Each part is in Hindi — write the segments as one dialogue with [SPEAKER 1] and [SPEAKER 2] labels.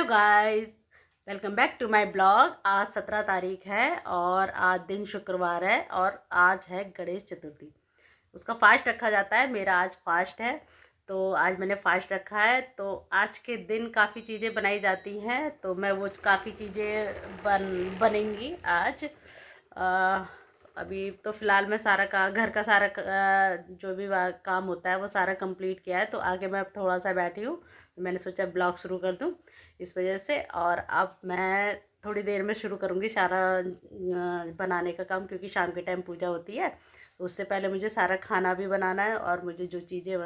[SPEAKER 1] Hello guys, welcome back to my blog. आज 17 तारीख है और आज दिन शुक्रवार है और आज है गणेश चतुर्थी। उसका फास्ट रखा जाता है। मेरा आज फास्ट है तो आज मैंने फास्ट रखा है। तो आज के दिन काफ़ी चीज़ें बनाई जाती हैं तो मैं वो काफ़ी चीज़ें बनेंगी आज। अभी तो फ़िलहाल मैं सारा घर का सारा जो भी काम होता है वो सारा कंप्लीट किया है। तो आगे मैं थोड़ा सा बैठी हूँ तो मैंने सोचा ब्लॉग शुरू कर दूँ इस वजह से। और अब मैं थोड़ी देर में शुरू करूँगी सारा बनाने का काम, क्योंकि शाम के टाइम पूजा होती है तो उससे पहले मुझे सारा खाना भी बनाना है और मुझे जो चीज़ें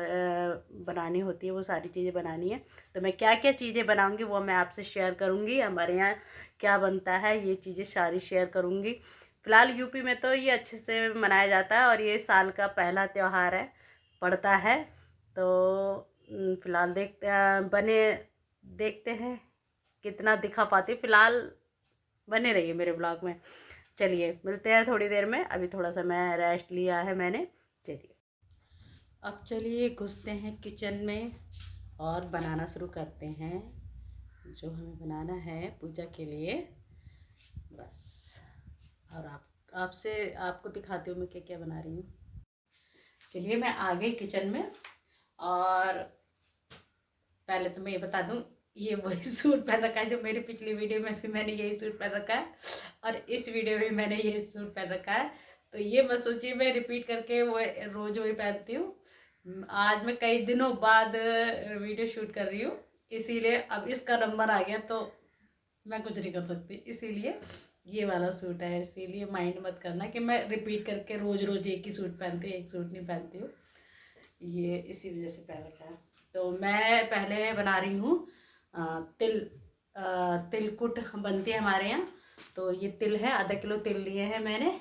[SPEAKER 1] बनानी होती है वो सारी चीज़ें बनानी है। तो मैं क्या क्या चीज़ें बनाऊँगी वो मैं आपसे शेयर करूँगी। हमारे यहाँ क्या बनता है ये चीज़ें सारी शेयर करूँगी। फ़िलहाल यूपी में तो ये अच्छे से मनाया जाता है और ये साल का पहला त्यौहार है पड़ता है। तो फ़िलहाल देखते हैं कितना दिखा पाती हूँ। फ़िलहाल बने रहिए मेरे ब्लॉग में। चलिए मिलते हैं थोड़ी देर में। अभी थोड़ा सा मैं रेस्ट लिया है मैंने। चलिए अब चलिए घुसते हैं किचन में और बनाना शुरू करते हैं जो हमें बनाना है पूजा के लिए। बस और आपको दिखाती हूँ मैं क्या क्या बना रही हूँ। चलिए मैं आ गई किचन में और पहले तो मैं ये बता दूँ, ये वही सूट पहन रखा है जो मेरी पिछली वीडियो में भी मैंने यही सूट पहन रखा है और इस वीडियो में मैंने यही सूट पहन रखा है। तो ये मत सोचिए मैं रिपीट करके वो रोज़ वही पहनती हूँ। आज मैं कई दिनों बाद वीडियो शूट कर रही हूँ, इसीलिए अब इसका नंबर आ गया तो मैं कुछ नहीं कर सकती। इसीलिए ये वाला सूट है, इसीलिए माइंड मत करना कि मैं रिपीट करके रोज़ रोज़ एक ही सूट पहनती हूँ, एक सूट नहीं पहनती हूँ। ये इसी वजह से पहन रखा है। तो मैं पहले बना रही हूँ तिलकुट बनती है हमारे यहाँ। तो ये तिल है, आधा किलो तिल लिए हैं मैंने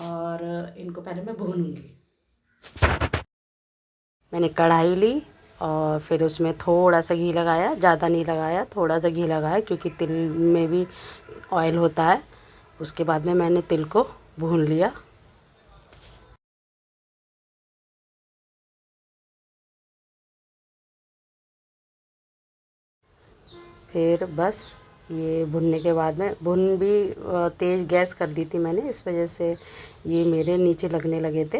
[SPEAKER 1] और इनको पहले मैं भूनूंगी। मैंने कढ़ाई ली और फिर उसमें थोड़ा सा घी लगाया, ज़्यादा नहीं लगाया, थोड़ा सा घी लगाया क्योंकि तिल में भी ऑयल होता है। उसके बाद में मैंने तिल को भून लिया। फिर बस ये भुनने के बाद में भी तेज़ गैस कर दी थी मैंने, इस वजह से ये मेरे नीचे लगने लगे थे।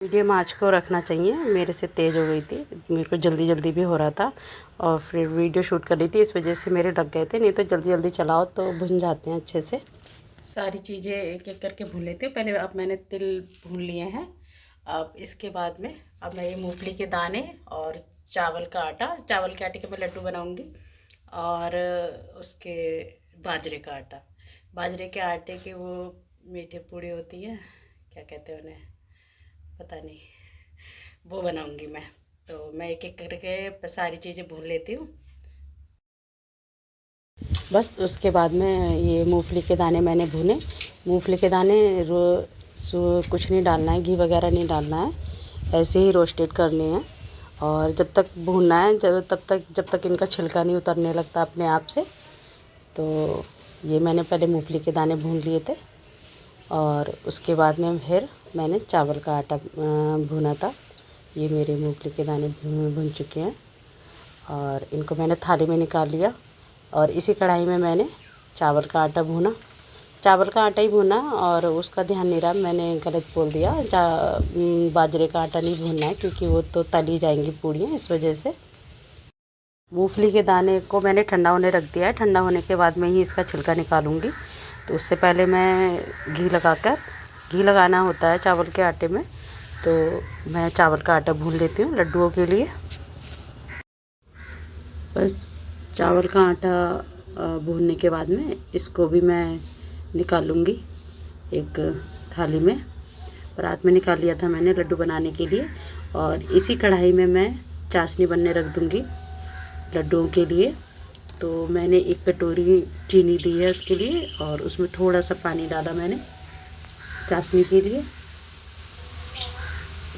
[SPEAKER 1] मीडियम आंच को रखना चाहिए, मेरे से तेज़ हो गई थी, मेरे को जल्दी जल्दी भी हो रहा था और फिर वीडियो शूट कर रही थी इस वजह से मेरे लग गए थे। नहीं तो जल्दी जल्दी चलाओ तो भुन जाते हैं अच्छे से। सारी चीज़ें एक एक करके भून लेती हूँ पहले। अब मैंने तिल भून लिए हैं। अब इसके बाद में अब मैं ये मूंगफली के दाने और चावल का आटा, चावल के आटे के मैं लड्डू बनाऊंगी और उसके बाजरे का आटा, बाजरे के आटे के वो मीठे पूड़ी होती है, क्या कहते हैं उन्हें पता नहीं, वो बनाऊंगी मैं। तो मैं एक एक करके सारी चीज़ें भून लेती हूँ। बस उसके बाद में ये मूंगफली के दाने मैंने भुने। मूंगफली के दाने कुछ नहीं डालना है, घी वगैरह नहीं डालना है, ऐसे ही रोस्टेड करने हैं और जब तक भूनना है जब तक इनका छिलका नहीं उतरने लगता अपने आप से। तो ये मैंने पहले मूंगफली के दाने भून लिए थे और उसके बाद में फिर मैंने चावल का आटा भुना था। ये मेरे मूंगफली के दाने भुन चुके हैं और इनको मैंने थाली में निकाल लिया और इसी कढ़ाई में मैंने चावल का आटा भूना, चावल का आटा ही भूना और उसका ध्यान नहीं रहा, मैंने गलत बोल दिया। बाजरे का आटा नहीं भूनना है क्योंकि वो तो तली जाएंगी पूड़ियाँ, इस वजह से। मूंगफली के दाने को मैंने ठंडा होने रख दिया है, ठंडा होने के बाद में ही इसका छिलका निकालूंगी। तो उससे पहले मैं घी लगाना होता है चावल के आटे में, तो मैं चावल का आटा भून लेती हूँ लड्डुओं के लिए। बस चावल का आटा भूनने के बाद में इसको भी मैं निकालूंगी एक थाली में। परात में निकाल लिया था मैंने लड्डू बनाने के लिए और इसी कढ़ाई में मैं चाशनी बनने रख दूंगी लड्डुओं के लिए। तो मैंने एक कटोरी चीनी ली है उसके लिए और उसमें थोड़ा सा पानी डाला मैंने चाशनी के लिए।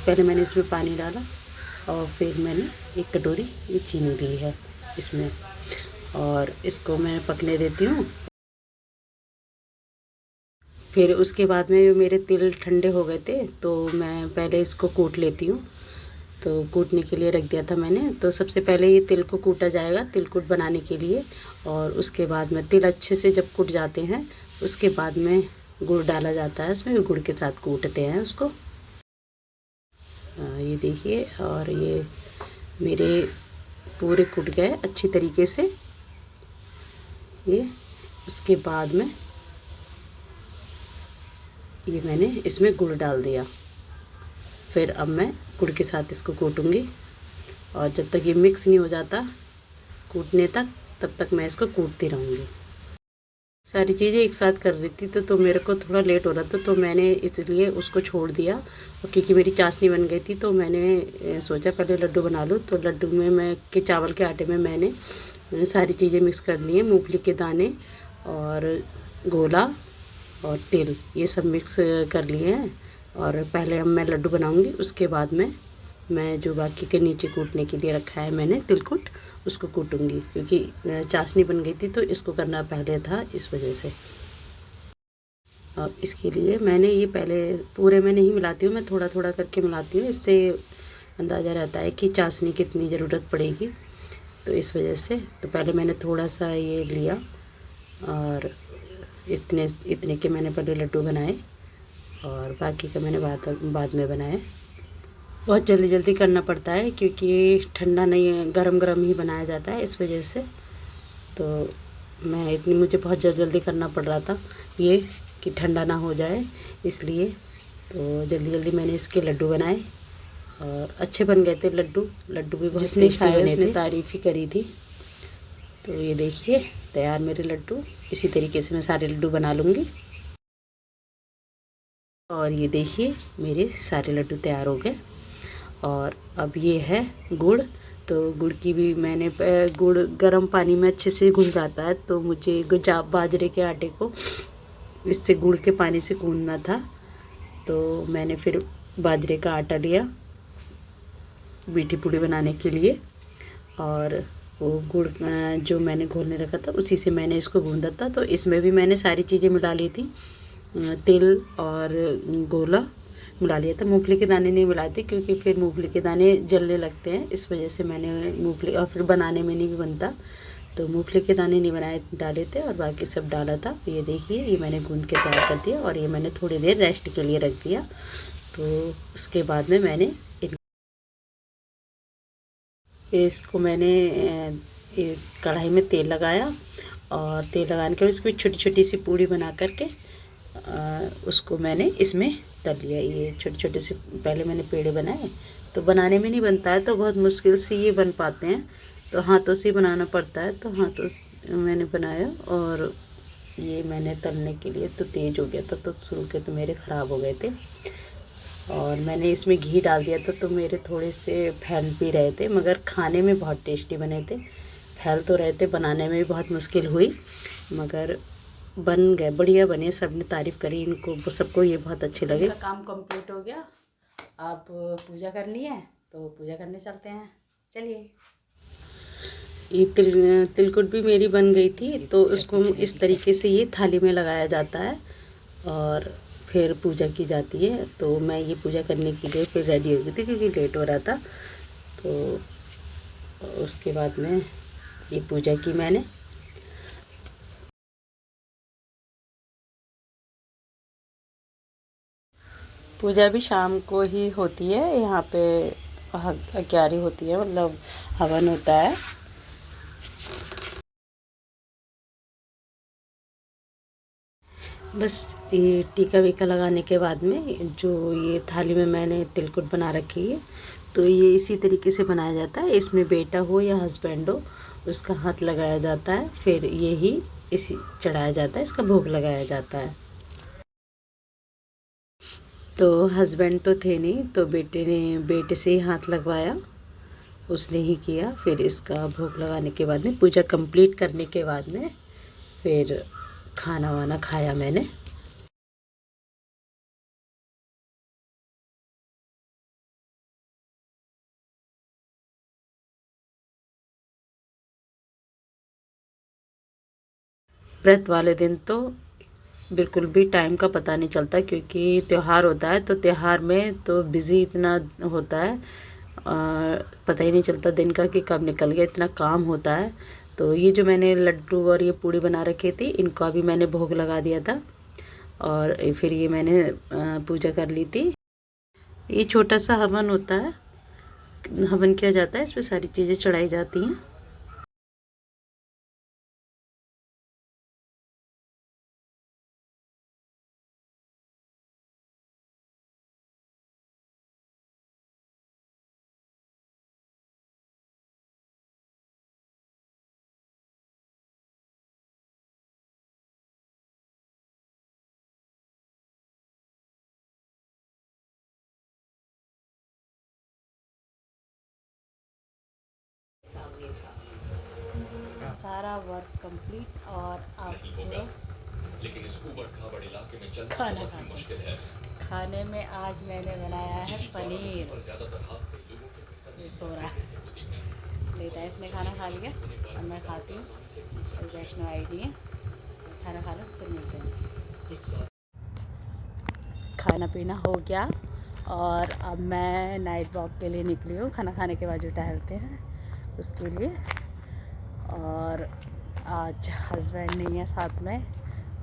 [SPEAKER 1] पहले मैंने इसमें पानी डाला और फिर मैंने एक कटोरी ये चीनी ली है इसमें और इसको मैं पकने देती हूँ। फिर उसके बाद में मेरे तिल ठंडे हो गए थे तो मैं पहले इसको कूट लेती हूँ। तो कूटने के लिए रख दिया था मैंने। तो सबसे पहले ये तिल को कूटा जाएगा तिलकुट बनाने के लिए, और उसके बाद में तिल अच्छे से जब कूट जाते हैं उसके बाद में गुड़ डाला जाता है उसमें, गुड़ के साथ कूटते हैं उसको। ये देखिए, और ये मेरे पूरे कूट गए अच्छी तरीके से। ये उसके बाद में ये मैंने इसमें गुड़ डाल दिया। फिर अब मैं गुड़ के साथ इसको कूटूंगी, और जब तक ये मिक्स नहीं हो जाता कूटने तक, तब तक मैं इसको कूटती रहूँगी। सारी चीज़ें एक साथ कर रही थी तो मेरे को थोड़ा लेट हो रहा था, तो मैंने इसलिए उसको छोड़ दिया। और क्योंकि मेरी चाशनी बन गई थी तो मैंने सोचा पहले लड्डू बना लूँ। तो लड्डू में मैं चावल के आटे में मैंने सारी चीज़ें मिक्स कर ली हैं, मूंगफली के दाने और गोला और तिल, ये सब मिक्स कर लिए हैं। और पहले अब मैं लड्डू बनाऊंगी, उसके बाद में मैं जो बाकी के नीचे कूटने के लिए रखा है मैंने तिलकुट, उसको कूटूंगी। क्योंकि चाशनी बन गई थी तो इसको करना पहले था, इस वजह से। अब इसके लिए मैंने ये पहले पूरे में नहीं मिलाती हूँ, मैं थोड़ा थोड़ा करके मिलाती हूँ, इससे अंदाज़ा रहता है कि चाशनी कितनी ज़रूरत पड़ेगी। तो इस वजह से तो पहले मैंने थोड़ा सा ये लिया, और इतने इतने के मैंने पहले लड्डू बनाए, और बाकी का मैंने बाद में बनाए। बहुत जल्दी जल्दी करना पड़ता है क्योंकि ठंडा नहीं है, गरम गरम ही बनाया जाता है, इस वजह से। तो मुझे बहुत जल्दी करना पड़ रहा था ये, कि ठंडा ना हो जाए, इसलिए। तो जल्दी जल्दी मैंने इसके लड्डू बनाए, और अच्छे बन गए थे लड्डू भी बहुत टेस्टी बने थे, तारीफ़ ही करी थी। तो ये देखिए तैयार मेरे लड्डू। इसी तरीके से मैं सारे लड्डू बना लूँगी। और ये देखिए मेरे सारे लड्डू तैयार हो गए। और अब ये है गुड़। तो गुड़ की भी मैंने गुड़ गर्म पानी में अच्छे से घुल जाता है, तो मुझे बाजरे के आटे को इससे गुड़ के पानी से गूंदना था। तो मैंने फिर बाजरे का आटा लिया मीठी पूड़ी बनाने के लिए, और वो गुड़ जो मैंने घोलने रखा था उसी से मैंने इसको गूंदा था। तो इसमें भी मैंने सारी चीज़ें मिला ली थी, तिल और गोला मिला लिया था। मूंगफली के दाने नहीं मिलाए थे क्योंकि फिर मूंगफली के दाने जलने लगते हैं, इस वजह से मैंने मूंगफली, और फिर बनाने में नहीं भी बनता, तो मूंगफली के दाने नहीं डाले थे, और बाकी सब डाला था। ये देखिए ये मैंने गूंद के तैयार कर दिया, और ये मैंने थोड़ी देर रेस्ट के लिए रख दिया। तो उसके बाद में मैंने इसको कढ़ाई में तेल लगाया, और तेल लगाने के बाद इसको छोटी छोटी सी पूड़ी बना करके उसको मैंने इसमें तल लिया। ये छोटे छोटे से पहले मैंने पेड़े बनाए। तो बनाने में नहीं बनता है, तो बहुत मुश्किल से ये बन पाते हैं, तो हाथों से बनाना पड़ता है। तो हाथों से मैंने बनाया, और ये मैंने तलने के लिए तो तेज़ हो गया था, तो शुरू के तो मेरे ख़राब हो गए थे। और मैंने इसमें घी डाल दिया था, तो मेरे थोड़े से फैल भी रहे थे, मगर खाने में बहुत टेस्टी बने थे। फैल तो रहे थे, बनाने में भी बहुत मुश्किल हुई, मगर बन गए, बढ़िया बने। सबने तारीफ़ करी, इनको सबको ये बहुत अच्छे लगे। काम कंप्लीट हो गया, अब पूजा करनी है, तो पूजा करने चलते हैं, चलिए। ये तिलकुट भी मेरी बन गई थी, तो उसको इस तरीके से ये थाली में लगाया जाता है, और फिर पूजा की जाती है। तो मैं ये पूजा करने के लिए फिर रेडी हो गई थी क्योंकि लेट हो रहा था। तो उसके बाद में ये पूजा की मैंने। पूजा भी शाम को ही होती है, यहाँ पे क्यारी होती है, मतलब हवन होता है। बस ये टीका वीका लगाने के बाद में जो ये थाली में मैंने तिलकुट बना रखी है, तो ये इसी तरीके से बनाया जाता है। इसमें बेटा हो या हस्बैंड हो, उसका हाथ लगाया जाता है, फिर यही इसी चढ़ाया जाता है, इसका भोग लगाया जाता है। तो हस्बैंड तो थे नहीं, तो बेटे से ही हाथ लगवाया, उसने ही किया। फिर इसका भोग लगाने के बाद में, पूजा कंप्लीट करने के बाद में, फिर खाना वाना खाया मैंने। व्रत वाले दिन तो बिल्कुल भी टाइम का पता नहीं चलता, क्योंकि त्यौहार होता है, तो त्यौहार में तो बिज़ी इतना होता है, पता ही नहीं चलता दिन का कि कब निकल गया, इतना काम होता है। तो ये जो मैंने लड्डू और ये पूड़ी बना रखी थी, इनको अभी मैंने भोग लगा दिया था और फिर ये मैंने पूजा कर ली थी। ये छोटा सा हवन होता है, हवन किया जाता है, इसमें सारी चीज़ें चढ़ाई जाती हैं। सारा वर्क कंप्लीट और आपको लेकिन इस ऊबड़ खाबड़ इलाके में चलना खाना खाना मुश्किल है। खाने में आज मैंने बनाया है पनीर। ये सो रहा है, लेटा है, इसने खाना खा लिया और मैं खाती हूँ। और वैष्णव आई नहीं है, खाना खा लो फिर मिलते हैं। खाना पीना हो गया और अब मैं नाइट वॉक के लिए निकली हूँ, खाना खाने के बाद जो टहलते हैं उसके लिए। और आज हस्बैंड नहीं है साथ में,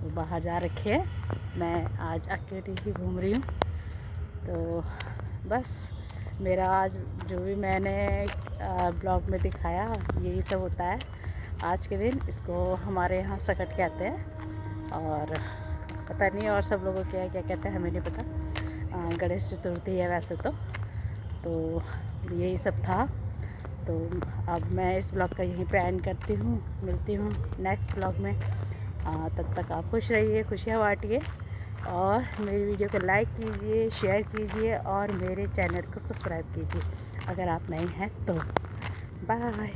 [SPEAKER 1] वो बाहर जा रखे हैं, मैं आज अकेली ही घूम रही हूँ। तो बस मेरा आज जो भी मैंने ब्लॉग में दिखाया यही सब होता है आज के दिन। इसको हमारे यहाँ सकट कहते हैं और पता नहीं और सब लोगों के क्या कहते हैं, हमें नहीं पता। गणेश चतुर्थी है वैसे तो यही सब था। तो अब मैं इस ब्लॉग का यहीं पे एंड करती हूँ, मिलती हूँ नेक्स्ट ब्लॉग में। तब तक आप खुश रहिए, खुशियाँ बांटिए और मेरी वीडियो को लाइक कीजिए, शेयर कीजिए और मेरे चैनल को सब्सक्राइब कीजिए अगर आप नए हैं तो। बाय।